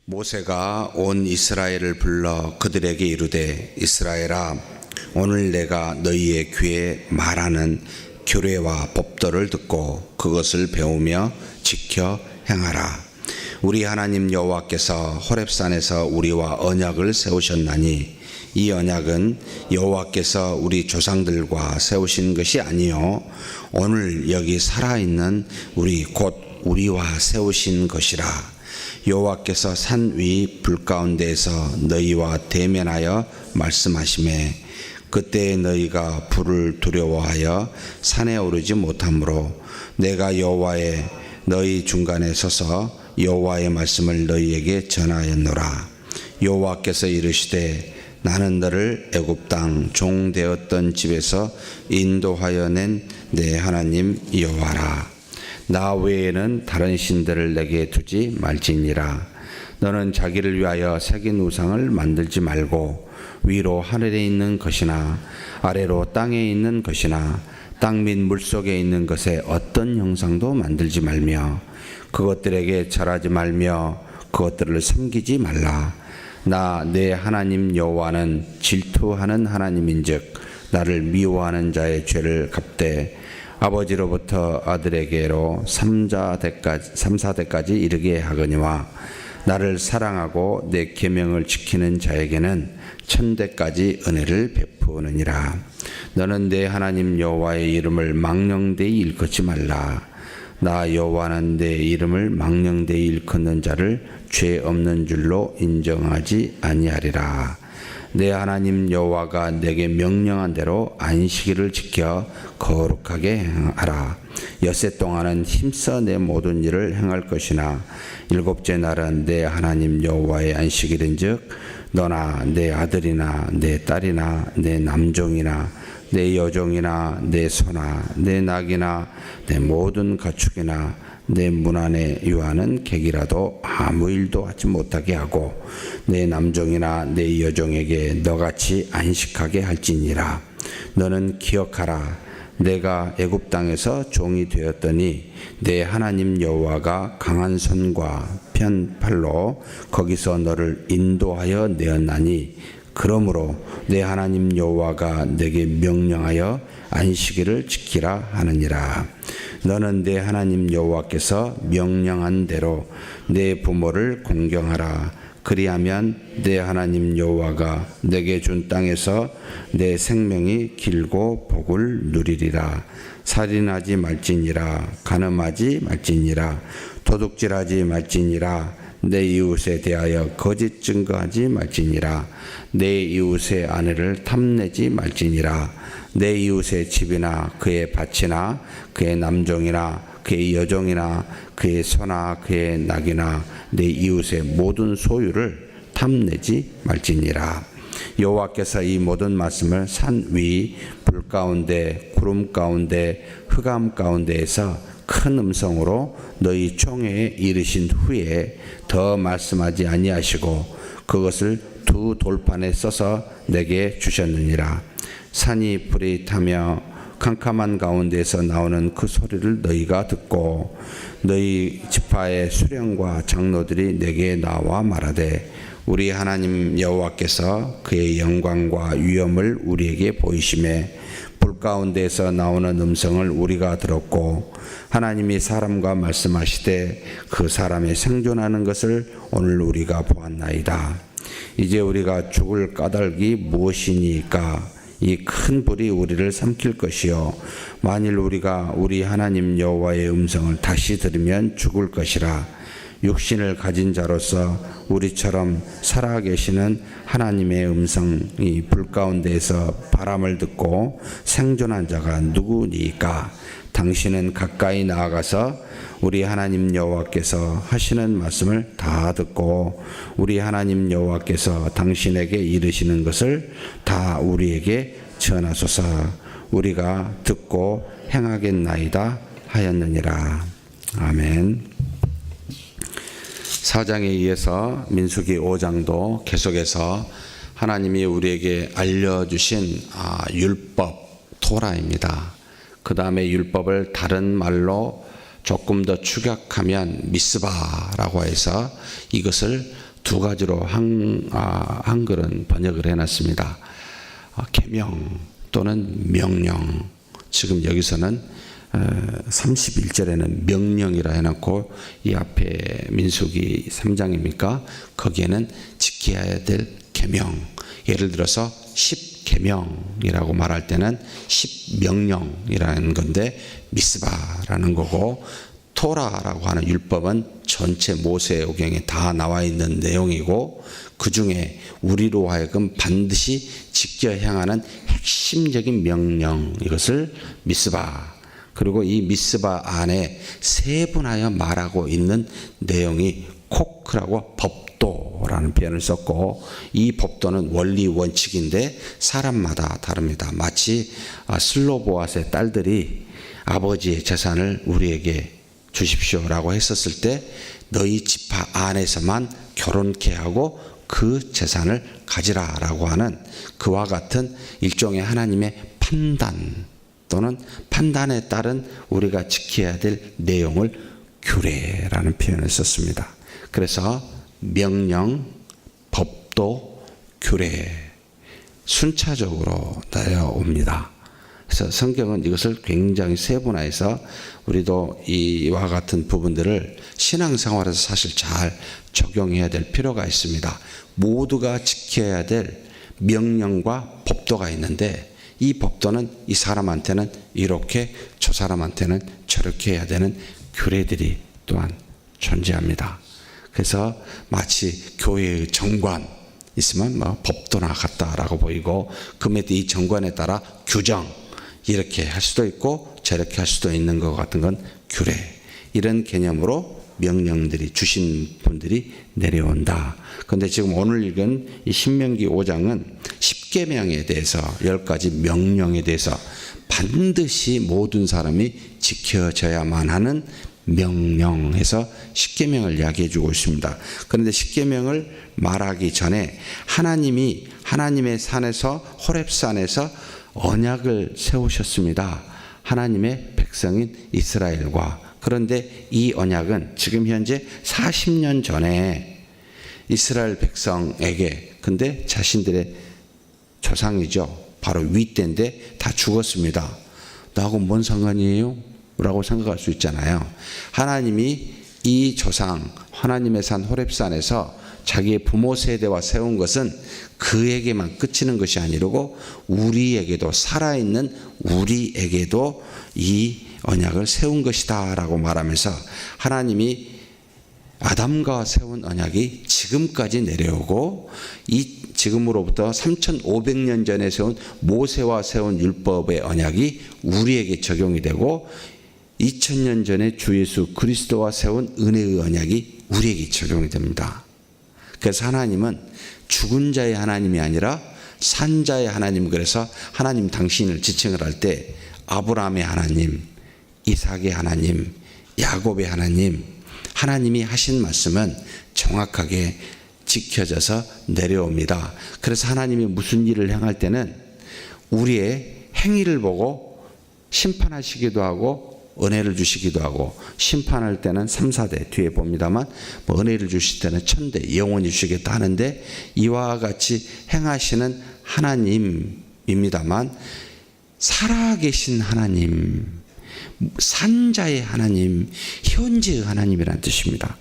모세가 온 이스라엘을 불러 그들에게 이르되 이스라엘아 오늘 내가 너희의 귀에 말하는 규례와 법도를 듣고 그것을 배우며 지켜 행하라. 우리 하나님 여호와께서 호렙산에서 우리와 언약을 세우셨나니 이 언약은 여호와께서 우리 조상들과 세우신 것이 아니요 오늘 여기 살아있는 우리 곧 우리와 세우신 것이라. 여호와께서 산 위 불 가운데에서 너희와 대면하여 말씀하시매 그때 너희가 불을 두려워하여 산에 오르지 못하므로 내가 여호와의 너희 중간에 서서 여호와의 말씀을 너희에게 전하였노라. 여호와께서 이르시되 나는 너를 애굽 땅 종 되었던 집에서 인도하여 낸 내 하나님 여호와라. 나 외에는 다른 신들을 내게 두지 말지니라. 너는 자기를 위하여 새긴 우상을 만들지 말고 위로 하늘에 있는 것이나 아래로 땅에 있는 것이나 땅 및 물속에 있는 것에 어떤 형상도 만들지 말며 그것들에게 절하지 말며 그것들을 섬기지 말라. 나 내 하나님 여호와는 질투하는 하나님인즉 나를 미워하는 자의 죄를 갚되 아버지로부터 아들에게로 3,4대까지 이르게 하거니와 나를 사랑하고 내 계명을 지키는 자에게는 1,000대까지 은혜를 베푸느니라. 너는 내 하나님 여호와의 이름을 망령되이 일컫지 말라. 나 여호와는 내 이름을 망령되이 일컫는 자를 죄 없는 줄로 인정하지 아니하리라. 내 하나님 여호와가 내게 명령한 대로 안식일을 지켜 거룩하게 행하라. 엿새 동안은 힘써 내 모든 일을 행할 것이나 일곱째 날은 내 하나님 여호와의 안식일인즉 너나 내 아들이나 내 딸이나 내 남종이나 내 여종이나 내 소나 내 낙이나 내 모든 가축이나 내 문 안에 유하는 객이라도 아무 일도 하지 못하게 하고 내 남종이나 내 여종에게 너같이 안식하게 할지니라. 너는 기억하라. 내가 애굽 땅에서 종이 되었더니 내 하나님 여호와가 강한 손과 편 팔로 거기서 너를 인도하여 내었나니 그러므로 내 하나님 여호와가 내게 명령하여 안식일을 지키라 하느니라. 너는 내 하나님 여호와께서 명령한 대로 내 부모를 공경하라. 그리하면 내 하나님 여호와가 내게 준 땅에서 내 생명이 길고 복을 누리리라. 살인하지 말지니라. 간음하지 말지니라. 도둑질하지 말지니라. 내 이웃에 대하여 거짓 증거하지 말지니라. 내 이웃의 아내를 탐내지 말지니라. 내 이웃의 집이나 그의 밭이나 그의 남종이나 그의 여종이나 그의 소나 그의 낙이나 내 이웃의 모든 소유를 탐내지 말지니라. 여호와께서 이 모든 말씀을 산 위 불 가운데 구름 가운데 흑암 가운데에서 큰 음성으로 너희 총회에 이르신 후에 더 말씀하지 아니하시고 그것을 두 돌판에 써서 내게 주셨느니라. 산이 불이 타며 캄캄한 가운데에서 나오는 그 소리를 너희가 듣고 너희 지파의 수령과 장로들이 내게 나와 말하되 우리 하나님 여호와께서 그의 영광과 위엄을 우리에게 보이심에 불 가운데에서 나오는 음성을 우리가 들었고 하나님이 사람과 말씀하시되 그 사람의 생존하는 것을 오늘 우리가 보았나이다. 이제 우리가 죽을 까닭이 무엇이니까 이 큰 불이 우리를 삼킬 것이요 만일 우리가 우리 하나님 여호와의 음성을 다시 들으면 죽을 것이라. 육신을 가진 자로서 우리처럼 살아계시는 하나님의 음성이 불 가운데에서 바람을 듣고 생존한 자가 누구니까? 당신은 가까이 나아가서 우리 하나님 여호와께서 하시는 말씀을 다 듣고 우리 하나님 여호와께서 당신에게 이르시는 것을 다 우리에게 전하소서. 우리가 듣고 행하겠나이다 하였느니라. 아멘. 사장에 이어서 민수기 5장도 계속해서 하나님이 우리에게 알려주신 율법 토라입니다. 그 다음에 율법을 다른 말로 조금 더 축약하면 미스바라고 해서 이것을 두 가지로 한글은 번역을 해놨습니다. 계명 또는 명령. 지금 여기서는 31절에는 명령이라 해놓고 이 앞에 민수기 3장입니까? 거기에는 지켜야 될 계명. 예를 들어서 10계명이라고 말할 때는 10명령이라는 건데 미스바라는 거고, 토라라고 하는 율법은 전체 모세오경에 다 나와 있는 내용이고, 그 중에 우리로 하여금 반드시 지켜 행하는 핵심적인 명령, 이것을 미스바. 그리고 이 미스바 안에 세분하여 말하고 있는 내용이 코크라고 법도라는 표현을 썼고, 이 법도는 원리 원칙인데 사람마다 다릅니다. 마치 슬로보앗의 딸들이 아버지의 재산을 우리에게 주십시오라고 했었을 때 너희 지파 안에서만 결혼케 하고 그 재산을 가지라라고 하는 그와 같은 일종의 하나님의 판단 또는 판단에 따른 우리가 지켜야 될 내용을 규례라는 표현을 썼습니다. 그래서 명령, 법도, 규례 순차적으로 나옵니다. 그래서 성경은 이것을 굉장히 세분화해서 우리도 이와 같은 부분들을 신앙생활에서 사실 잘 적용해야 될 필요가 있습니다. 모두가 지켜야 될 명령과 법도가 있는데, 이 법도는 이 사람한테는 이렇게, 저 사람한테는 저렇게 해야 되는 규례들이 또한 존재합니다. 그래서 마치 교회의 정관 있으면 법도나 같다라고 보이고, 그에 이 정관에 따라 규정 이렇게 할 수도 있고 저렇게 할 수도 있는 것 같은 건 규례, 이런 개념으로 명령들이 주신 분들이 내려온다. 그런데 지금 오늘 읽은 이 신명기 5장은 10계명에 대해서 10가지 명령에 대해서 반드시 모든 사람이 지켜져야만 하는 명령해서 10계명을 이야기해 주고 있습니다. 그런데 10계명을 말하기 전에 하나님이 하나님의 산에서, 호렙산에서 언약을 세우셨습니다. 하나님의 백성인 이스라엘과. 그런데 이 언약은 지금 현재 40년 전에 이스라엘 백성에게, 근데 자신들의 조상이죠, 바로 윗대인데 다 죽었습니다. 나하고 뭔 상관이에요? 라고 생각할 수 있잖아요. 하나님이 이 조상, 하나님의 산 호렙산에서 자기의 부모 세대와 세운 것은 그에게만 그치는 것이 아니고 우리에게도, 살아있는 우리에게도 이 언약을 세운 것이다 라고 말하면서, 하나님이 아담과 세운 언약이 지금까지 내려오고, 이 지금으로부터 3500년 전에 세운 모세와 세운 율법의 언약이 우리에게 적용이 되고, 2000년 전에 주 예수 그리스도와 세운 은혜의 언약이 우리에게 적용이 됩니다. 그래서 하나님은 죽은 자의 하나님이 아니라 산 자의 하나님. 그래서 하나님 당신을 지칭을 할 때 아브라함의 하나님, 이삭의 하나님, 야곱의 하나님, 하나님이 하신 말씀은 정확하게 지켜져서 내려옵니다. 그래서 하나님이 무슨 일을 행할 때는 우리의 행위를 보고 심판하시기도 하고 은혜를 주시기도 하고, 심판할 때는 3, 4대 뒤에 봅니다만 은혜를 주실 때는 1000대 영원히 주시겠다 하는데, 이와 같이 행하시는 하나님입니다만 살아계신 하나님, 산자의 하나님, 현재의 하나님이라는 뜻입니다.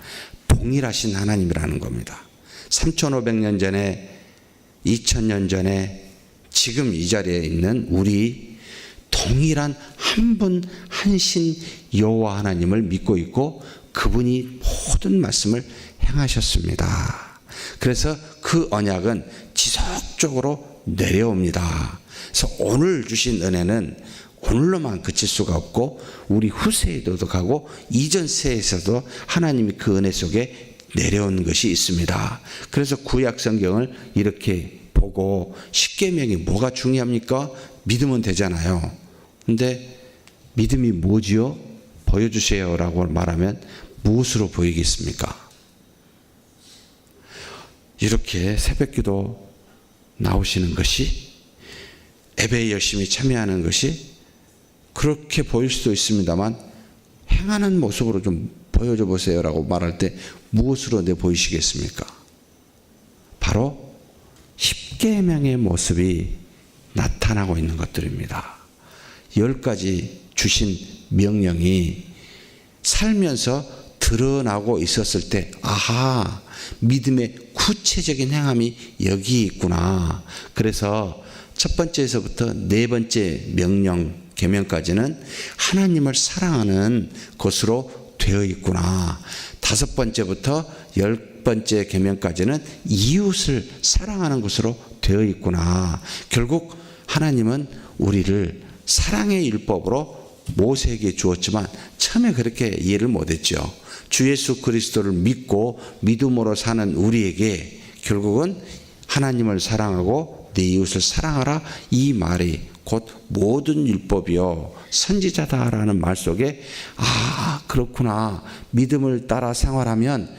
동일하신 하나님이라는 겁니다. 3500년 전에, 2000년 전에, 지금 이 자리에 있는 우리 동일한 한 분 한신 여호와 하나님을 믿고 있고, 그분이 모든 말씀을 행하셨습니다. 그래서 그 언약은 지속적으로 내려옵니다. 그래서 오늘 주신 은혜는 오늘로만 그칠 수가 없고 우리 후세에도 가고 이전 세에서도 하나님이 그 은혜 속에 내려온 것이 있습니다. 그래서 구약 성경을 이렇게 보고 10계명이 뭐가 중요합니까? 믿으면 되잖아요. 근데 믿음이 뭐지요? 보여주세요 라고 말하면 무엇으로 보이겠습니까? 이렇게 새벽기도 나오시는 것이, 예배에 열심히 참여하는 것이 그렇게 보일 수도 있습니다만, 행하는 모습으로 좀 보여줘 보세요 라고 말할 때 무엇으로 내 보이시겠습니까? 바로 십계명의 모습이 나타나고 있는 것들입니다. 10가지 주신 명령이 살면서 드러나고 있었을 때, 아하, 믿음의 구체적인 행함이 여기 있구나. 그래서 첫 번째에서부터 네 번째 명령, 계명까지는 하나님을 사랑하는 것으로 되어 있구나. 다섯 번째부터 10번째 계명까지는 이웃을 사랑하는 것으로 되어 있구나. 결국 하나님은 우리를 사랑의 율법으로 모세에게 주었지만 처음에 그렇게 이해를 못했죠. 주 예수 그리스도를 믿고 믿음으로 사는 우리에게 결국은 하나님을 사랑하고 내 이웃을 사랑하라, 이 말이 곧 모든 율법이요 선지자다라는 말 속에, 아, 그렇구나, 믿음을 따라 생활하면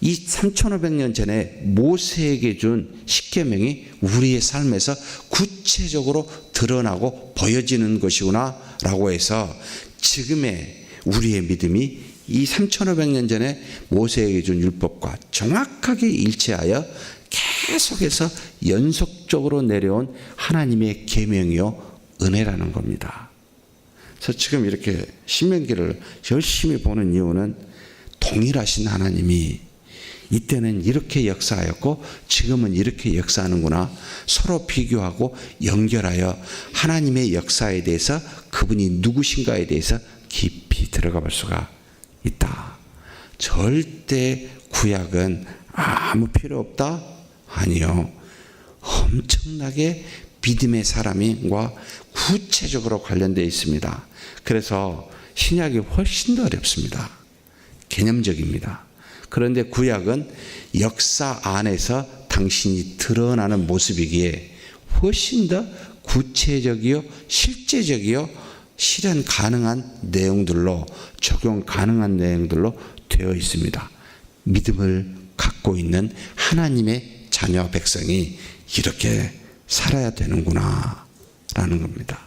이 3500년 전에 모세에게 준 십계명이 우리의 삶에서 구체적으로 드러나고 보여지는 것이구나 라고 해서 지금의 우리의 믿음이 이 3500년 전에 모세에게 준 율법과 정확하게 일치하여 계속해서 연속적으로 내려온 하나님의 계명이요 은혜라는 겁니다. 그래서 지금 이렇게 신명기를 열심히 보는 이유는 동일하신 하나님이 이때는 이렇게 역사하였고 지금은 이렇게 역사하는구나, 서로 비교하고 연결하여 하나님의 역사에 대해서, 그분이 누구신가에 대해서 깊이 들어가 볼 수가 있다. 절대 구약은 아무 필요 없다? 아니요. 엄청나게 믿음의 사람과 구체적으로 관련되어 있습니다. 그래서 신약이 훨씬 더 어렵습니다. 개념적입니다. 그런데 구약은 역사 안에서 당신이 드러나는 모습이기에 훨씬 더 구체적이요 실제적이요 실현 가능한 내용들로, 적용 가능한 내용들로 되어 있습니다. 믿음을 갖고 있는 하나님의 자녀 백성이 이렇게 살아야 되는구나 라는 겁니다.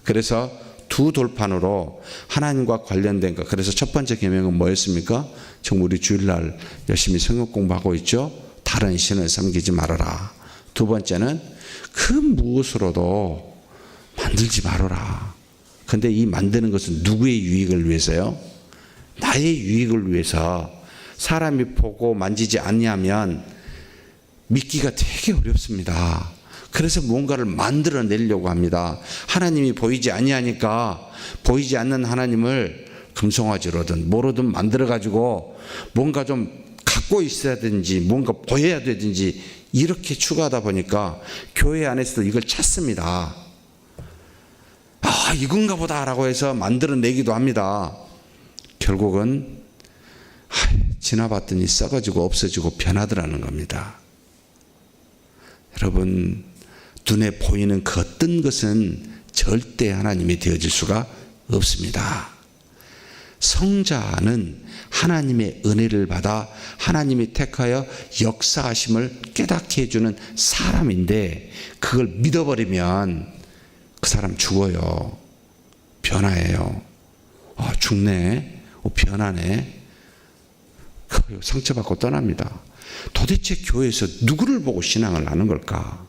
그래서 두 돌판으로 하나님과 관련된 것, 그래서 첫 번째 계명은 뭐였습니까? 지금 우리 주일날 열심히 성경 공부하고 있죠. 다른 신을 섬기지 말아라. 두 번째는 그 무엇으로도 만들지 말아라. 근데 이 만드는 것은 누구의 유익을 위해서요? 나의 유익을 위해서. 사람이 보고 만지지 않냐면 믿기가 되게 어렵습니다. 그래서 뭔가를 만들어내려고 합니다. 하나님이 보이지 아니하니까 보이지 않는 하나님을 금송아지로든 뭐로든 만들어가지고 뭔가 좀 갖고 있어야 되든지 뭔가 보여야 되든지 이렇게 추구하다 보니까 교회 안에서도 이걸 찾습니다. 아, 이건가 보다라고 해서 만들어내기도 합니다. 결국은 지나봤더니 썩어지고 없어지고 변하더라는 겁니다. 여러분, 눈에 보이는 그 어떤 것은 절대 하나님이 되어질 수가 없습니다. 성자는 하나님의 은혜를 받아 하나님이 택하여 역사하심을 깨닫게 해주는 사람인데, 그걸 믿어버리면 그 사람 죽어요. 변화해요. 죽네. 변하네. 상처받고 떠납니다. 도대체 교회에서 누구를 보고 신앙을 하는 걸까?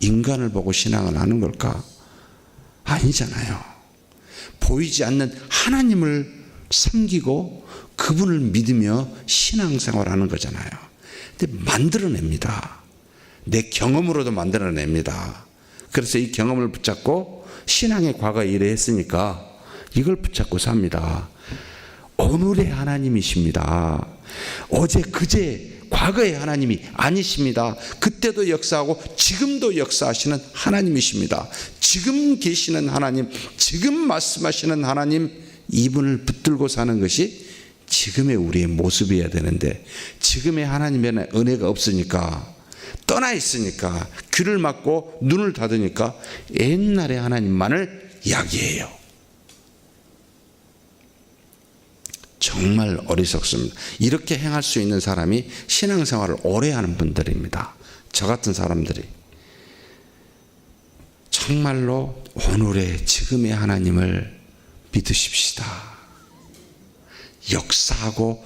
인간을 보고 신앙을 하는 걸까? 아니잖아요. 보이지 않는 하나님을 섬기고 그분을 믿으며 신앙생활하는 거잖아요. 근데 만들어냅니다. 내 경험으로도 만들어냅니다. 그래서 이 경험을 붙잡고 신앙의 과거에 이래 했으니까 이걸 붙잡고 삽니다. 오늘의 하나님이십니다. 어제 그제 과거의 하나님이 아니십니다. 그때도 역사하고 지금도 역사하시는 하나님이십니다. 지금 계시는 하나님, 지금 말씀하시는 하나님, 이분을 붙들고 사는 것이 지금의 우리의 모습이어야 되는데, 지금의 하나님의 은혜가 없으니까, 떠나 있으니까, 귀를 막고 눈을 닫으니까 옛날의 하나님만을 이야기해요. 정말 어리석습니다. 이렇게 행할 수 있는 사람이 신앙생활을 오래 하는 분들입니다. 저 같은 사람들이. 정말로 오늘의 지금의 하나님을 믿으십시다. 역사하고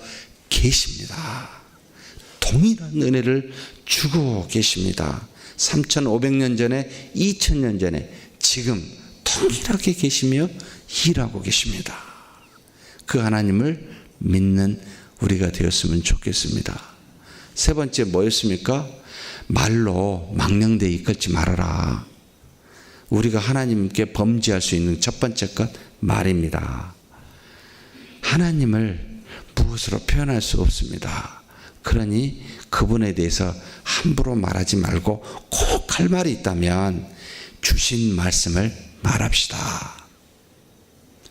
계십니다. 동일한 은혜를 주고 계십니다. 3,500년 전에, 2,000년 전에, 지금 동일하게 계시며 일하고 계십니다. 그 하나님을 믿는 우리가 되었으면 좋겠습니다. 세 번째 뭐였습니까? 말로 망령되이 이끌지 말아라. 우리가 하나님께 범죄할 수 있는 첫 번째 것, 말입니다. 하나님을 무엇으로 표현할 수 없습니다. 그러니 그분에 대해서 함부로 말하지 말고 꼭 할 말이 있다면 주신 말씀을 말합시다.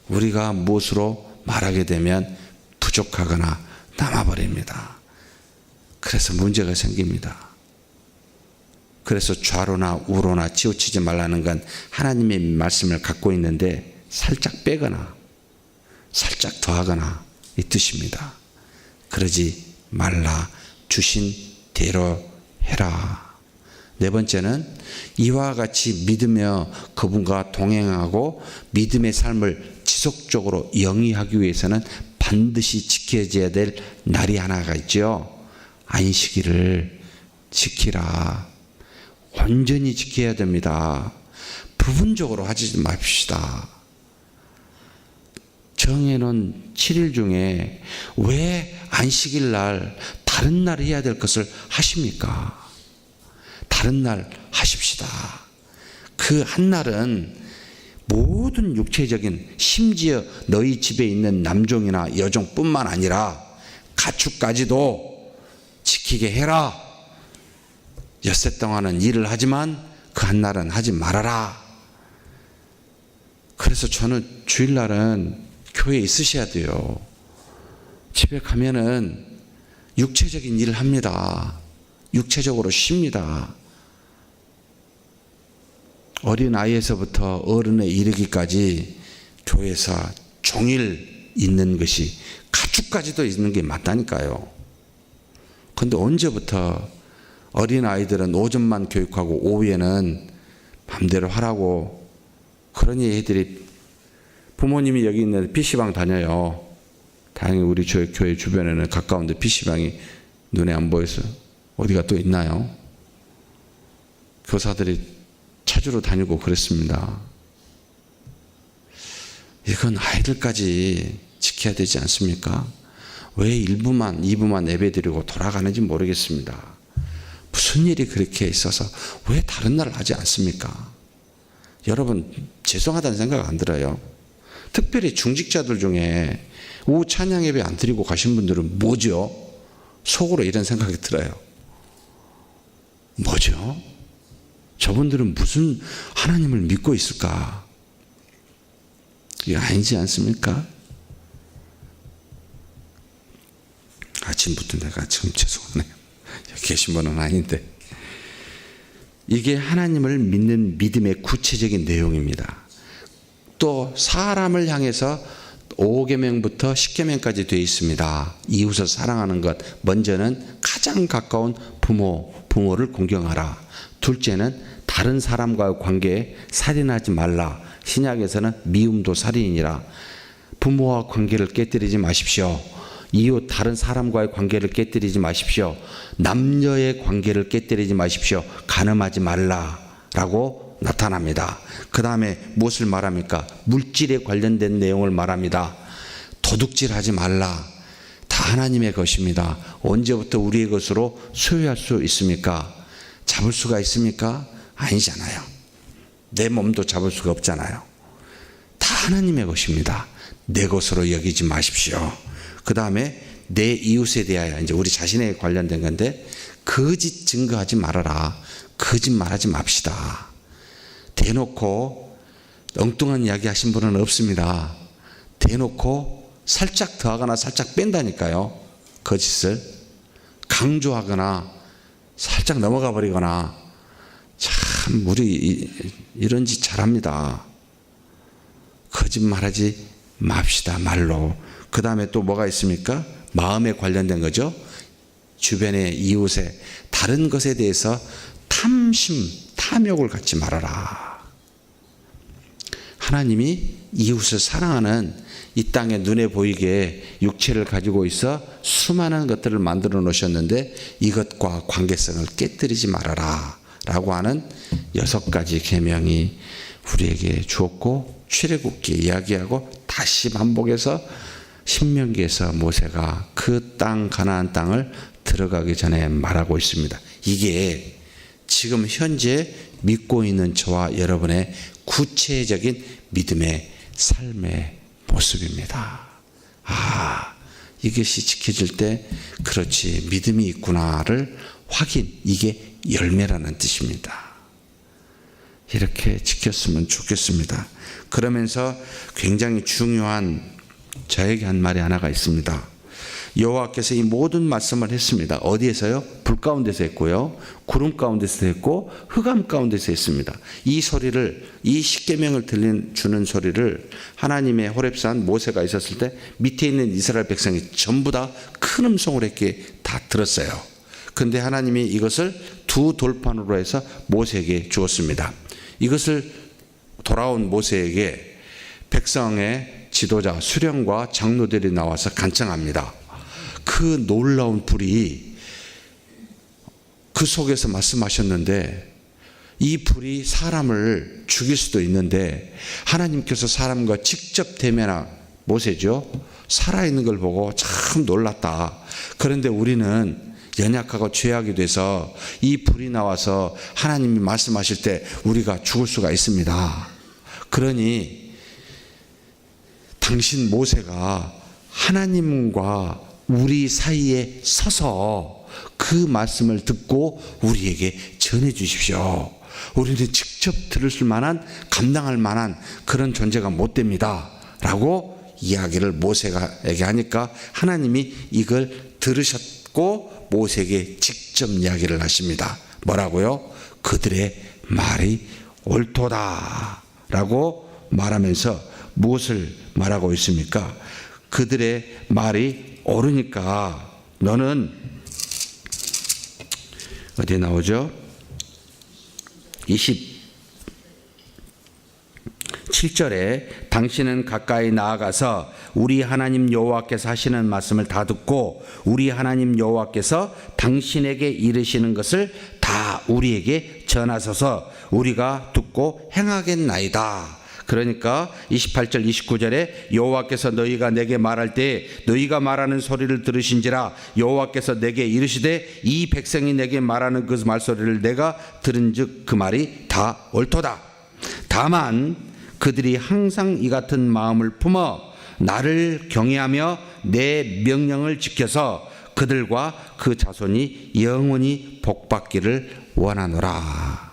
우리가 무엇으로 말하게 되면 부족하거나 남아버립니다. 그래서 문제가 생깁니다. 그래서 좌로나 우로나 치우치지 말라는 건 하나님의 말씀을 갖고 있는데 살짝 빼거나 살짝 더하거나 이 뜻입니다. 그러지 말라. 주신 대로 해라. 네 번째는 이와 같이 믿으며 그분과 동행하고 믿음의 삶을 지속적으로 영위하기 위해서는 반드시 지켜져야 될 날이 하나가 있죠. 안식일을 지키라. 온전히 지켜야 됩니다. 부분적으로 하지 맙시다. 정해놓은 7일 중에 왜 안식일 날 다른 날 해야 될 것을 하십니까? 다른 날 하십시다. 그 한 날은 모든 육체적인, 심지어 너희 집에 있는 남종이나 여종뿐만 아니라 가축까지도 지키게 해라. 엿새 동안은 일을 하지만 그 한 날은 하지 말아라. 그래서 저는 주일날은 교회에 있으셔야 돼요. 집에 가면은 육체적인 일을 합니다. 육체적으로 쉽니다. 어린아이에서부터 어른에 이르기까지 교회에서 종일 있는 것이 가축까지도 있는 게 맞다니까요. 그런데 언제부터 어린아이들은 오전만 교육하고 오후에는 맘대로 하라고, 그러니 애들이 부모님이 여기 있는 PC방 다녀요. 다행히 우리 교회 주변에는 가까운데 PC방이 눈에 안 보여서 어디가 또 있나요? 교사들이 찾으러 다니고 그랬습니다. 이건 아이들까지 지켜야 되지 않습니까? 왜 1부만 2부만 예배드리고 돌아가는지 모르겠습니다. 무슨 일이 그렇게 있어서 왜 다른 날을 하지 않습니까? 여러분, 죄송하다는 생각 안 들어요. 특별히 중직자들 중에 오후 찬양 예배 안 드리고 가신 분들은 뭐죠? 속으로 이런 생각이 들어요. 뭐죠? 저분들은 무슨 하나님을 믿고 있을까? 이게 아니지 않습니까? 아침부터 내가 참 죄송하네요. 여기 계신 분은 아닌데. 이게 하나님을 믿는 믿음의 구체적인 내용입니다. 또 사람을 향해서 5계명부터 10계명까지 되어 있습니다. 이웃을 사랑하는 것. 먼저는 가장 가까운 부모를 공경하라. 둘째는 다른 사람과의 관계에 살인하지 말라. 신약에서는 미움도 살인이라. 부모와 관계를 깨뜨리지 마십시오. 이웃 다른 사람과의 관계를 깨뜨리지 마십시오. 남녀의 관계를 깨뜨리지 마십시오. 간음하지 말라라고 나타납니다. 그 다음에 무엇을 말합니까? 물질에 관련된 내용을 말합니다. 도둑질하지 말라. 다 하나님의 것입니다. 언제부터 우리의 것으로 소유할 수 있습니까? 잡을 수가 있습니까? 아니잖아요. 내 몸도 잡을 수가 없잖아요. 다 하나님의 것입니다. 내 것으로 여기지 마십시오. 그 다음에 내 이웃에 대하여, 이제 우리 자신에 관련된 건데, 거짓 증거하지 말아라. 거짓말하지 맙시다. 대놓고 엉뚱한 이야기 하신 분은 없습니다. 대놓고 살짝 더하거나 살짝 뺀다니까요. 거짓을 강조하거나 살짝 넘어가 버리거나. 참 우리 이런 짓 잘합니다. 거짓말하지 맙시다. 말로. 그 다음에 또 뭐가 있습니까? 마음에 관련된 거죠. 주변의 이웃의 다른 것에 대해서 탐욕을 갖지 말아라. 하나님이 이웃을 사랑하는 이 땅에 눈에 보이게 육체를 가지고 있어 수많은 것들을 만들어 놓으셨는데 이것과 관계성을 깨뜨리지 말아라 라고 하는 6가지 계명이 우리에게 주었고, 출애굽기에 이야기하고 다시 반복해서 신명기에서 모세가 그 땅 가나안 땅을 들어가기 전에 말하고 있습니다. 이게 지금 현재 믿고 있는 저와 여러분의 구체적인 믿음의 삶의 모습입니다. 이것이 지켜질 때 그렇지, 믿음이 있구나를 확인, 이게 열매라는 뜻입니다. 이렇게 지켰으면 좋겠습니다. 그러면서 굉장히 중요한 저에게 한 말이 하나가 있습니다. 여호와께서 이 모든 말씀을 했습니다. 어디에서요? 불 가운데서 했고요, 구름 가운데서 했고, 흑암 가운데서 했습니다. 이 소리를, 이 십계명을 주는 소리를 하나님의 호렙산 모세가 있었을 때 밑에 있는 이스라엘 백성이 전부 다 큰 음성으로 이렇게 다 들었어요. 그런데 하나님이 이것을 2 돌판으로 해서 모세에게 주었습니다. 이것을 돌아온 모세에게 백성의 지도자 수령과 장로들이 나와서 간청합니다. 그 놀라운 불이 그 속에서 말씀하셨는데, 이 불이 사람을 죽일 수도 있는데 하나님께서 사람과 직접 대면한 모세죠. 살아있는 걸 보고 참 놀랐다. 그런데 우리는 연약하고 죄악이 돼서 이 불이 나와서 하나님이 말씀하실 때 우리가 죽을 수가 있습니다. 그러니 당신 모세가 하나님과 우리 사이에 서서 그 말씀을 듣고 우리에게 전해 주십시오. 우리는 직접 들을 만한, 감당할 만한 그런 존재가 못 됩니다 라고 이야기를 모세에게 하니까 하나님이 이걸 들으셨고 모세에게 직접 이야기를 하십니다. 뭐라고요? 그들의 말이 옳도다 라고 말하면서 무엇을 말하고 있습니까? 그들의 말이 옳으니까 너는, 어디에 나오죠? 27절에 당신은 가까이 나아가서 우리 하나님 여호와께서 하시는 말씀을 다 듣고 우리 하나님 여호와께서 당신에게 이르시는 것을 다 우리에게 전하소서. 우리가 듣고 행하겠나이다. 그러니까 28절 29절에 여호와께서 너희가 내게 말할 때 너희가 말하는 소리를 들으신지라. 여호와께서 내게 이르시되 이 백성이 내게 말하는 그 말소리를 내가 들은즉 그 말이 다 옳도다. 다만 그들이 항상 이 같은 마음을 품어 나를 경외하며 내 명령을 지켜서 그들과 그 자손이 영원히 복받기를 원하노라.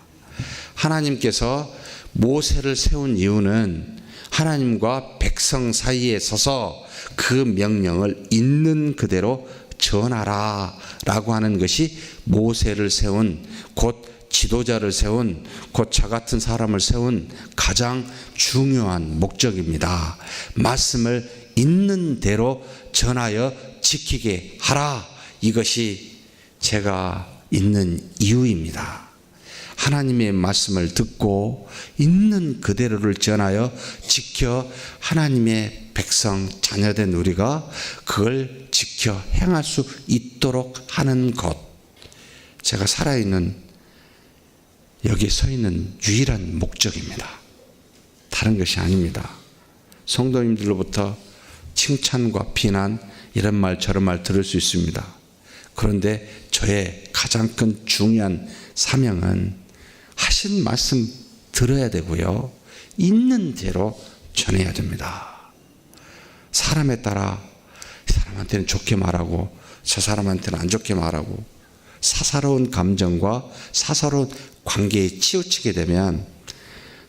하나님께서 모세를 세운 이유는 하나님과 백성 사이에 서서 그 명령을 있는 그대로 전하라 라고 하는 것이 모세를 세운, 곧 지도자를 세운, 곧 저 같은 사람을 세운 가장 중요한 목적입니다. 말씀을 있는 대로 전하여 지키게 하라. 이것이 제가 있는 이유입니다. 하나님의 말씀을 듣고 있는 그대로를 전하여 지켜 하나님의 백성 자녀된 우리가 그걸 지켜 행할 수 있도록 하는 것, 제가 살아있는 여기 서 있는 유일한 목적입니다. 다른 것이 아닙니다. 성도님들로부터 칭찬과 비난, 이런 말 저런 말 들을 수 있습니다. 그런데 저의 가장 큰 중요한 사명은 하신 말씀 들어야 되고요, 있는 대로 전해야 됩니다. 사람에 따라 사람한테는 좋게 말하고 저 사람한테는 안 좋게 말하고 사사로운 감정과 사사로운 관계에 치우치게 되면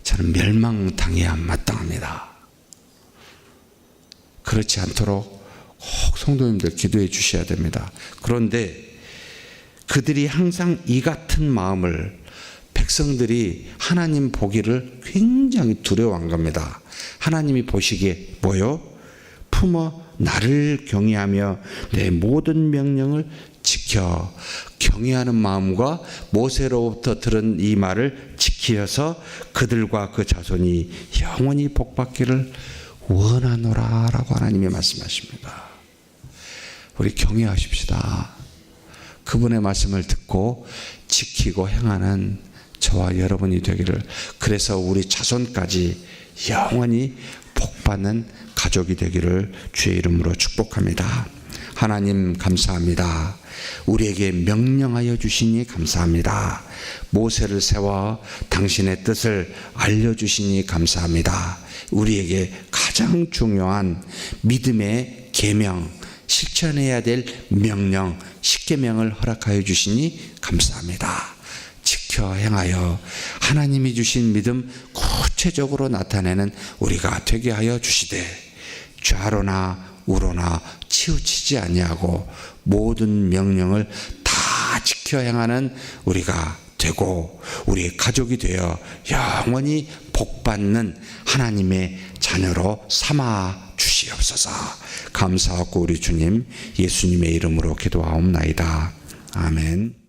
저는 멸망당해야 마땅합니다. 그렇지 않도록 꼭 성도님들 기도해 주셔야 됩니다. 그런데 그들이 항상 이 같은 마음을, 백성들이 하나님 보기를 굉장히 두려워한 겁니다. 하나님이 보시기에 뭐요? 품어 나를 경외하며 내 모든 명령을 지켜. 경외하는 마음과 모세로부터 들은 이 말을 지키어서 그들과 그 자손이 영원히 복받기를 원하노라라고 하나님이 말씀하십니다. 우리 경외하십시다. 그분의 말씀을 듣고 지키고 행하는 저와 여러분이 되기를, 그래서 우리 자손까지 영원히 복받는 가족이 되기를 주의 이름으로 축복합니다. 하나님 감사합니다. 우리에게 명령하여 주시니 감사합니다. 모세를 세워 당신의 뜻을 알려주시니 감사합니다. 우리에게 가장 중요한 믿음의 계명, 실천해야 될 명령, 십계명을 허락하여 주시니 감사합니다. 지켜 행하여 하나님이 주신 믿음 구체적으로 나타내는 우리가 되게 하여 주시되, 좌로나 우로나 치우치지 아니하고 모든 명령을 다 지켜 행하는 우리가 되고, 우리의 가족이 되어 영원히 복받는 하나님의 자녀로 삼아 주시옵소서. 감사하고 우리 주님 예수님의 이름으로 기도하옵나이다. 아멘.